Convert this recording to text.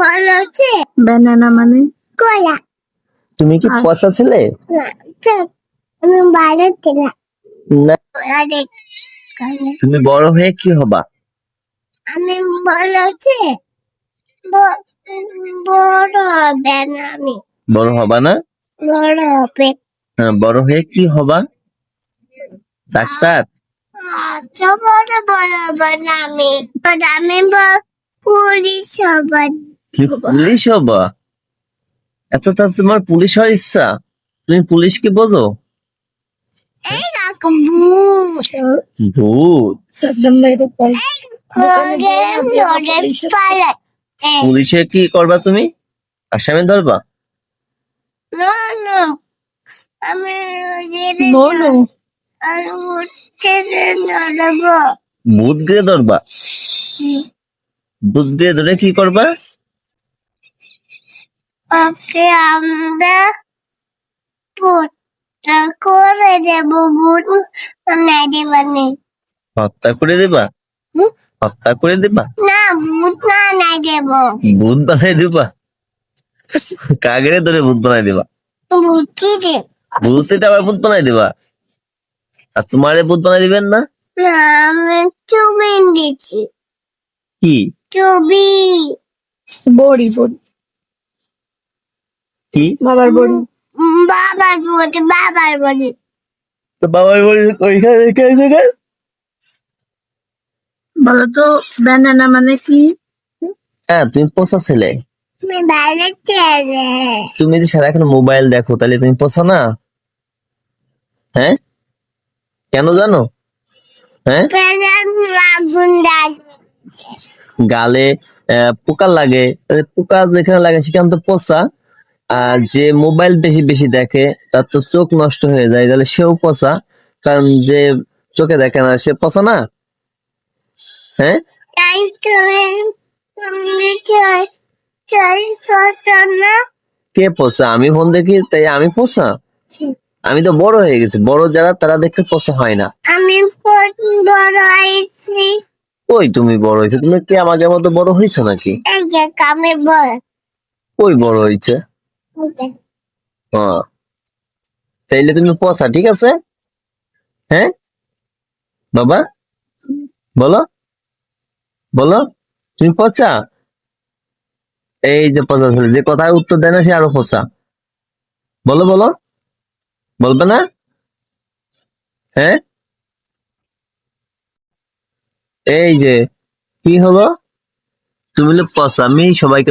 ভালো আছে ব্যানানা মানে কলা তুমি কি পচা ছেলে? আমি ভালো ছিলাম না, আরে তুমি বড় হয়ে কি হবা? আমি ভালো আছে বড় হবে না আমি বড় হবা না? বড় হবে হ্যাঁ, বড় হয়ে কি হবা? ডাক্তার? আচ্ছা বড় বড় হবে না আমি আমি পুলিশ হবে কি পুলিশ হবা? আচ্ছা, তা তোমার পুলিশ হওয়ার ইচ্ছা? তুমি পুলিশকে বোঝো? এই দেখো ভূত ভূত? পালাতে পুলিশে কি করবা তুমি? আসামি ধরবা? No, no. আমি বলো হচ্ছে ধরবো ভূত দিয়ে ধরবা? ভূত দিয়ে ধরে কি করবা? ওকে আমরা ভোটটা করে দেবো ভোট না দেবানি হত্যা করে দিবা? হত্যা করে দিবা? না ভোট না না দেবো ভূত বানাই দিবা? কাগরে ধরে ভূত বানাই দিবা? বুঝছি রে ভূতের আবার ভূত বানাই দিবা? আর তোমারে ভূত বানাই দিবেন না? না আমি ছবি দিচ্ছি কি ছবি বড়ি বড়ি কি? বাবার বড়ি বাবার বলি তো বাবার বাড়ি ওইখানে রেখে জায়গায়? বলো তো ব্যানানা মানে কি? হ্যাঁ, তুমি পোষা ছেলে। আমি বাইরে ছেড়ে তুমি যে সারাক্ষণ মোবাইল দেখো, তাহলে তুমি পোষা না? হ্যাঁ, কেন জানো? হ্যাঁ, আগুন ডাক গালে পোকা লাগে, তাহলে পোকা যেখানে লাগে সেখানে তো পোষা। আর যে মোবাইল বেশি বেশি দেখে তার তো চোখ নষ্ট হয়ে যায়, তাহলে সেও পচা। কারণ যে চোখে দেখে না সে পচা না? হ্যাঁ, তাই তুমি চাই করছো না কে পচা? আমি ফোন দেখি তাই আমি পচা? আমি তো বড় হয়ে গেছি, বড় যারা তারা দেখতে পচা হয় না। আমি বড় হয়েছি ওই তুমি বড় হয়েছো? তুমি কি আমাদের মতো বড় হয়েছো নাকি? এই যে আমি বড় ওই বড় হয়েছে? হ্যাঁ, তাইলে তুমি পচা, ঠিক আছে? হ্যাঁ বাবা, বলো বলো, তুমি পচা? এই যে পচা ছেলে, যে কথার উত্তর দেয় না সে আরো পচা। বলো বলো, বলবে না? হ্যাঁ, এই যে কি হলো, তুমি হলো পচা। আমি সবাইকে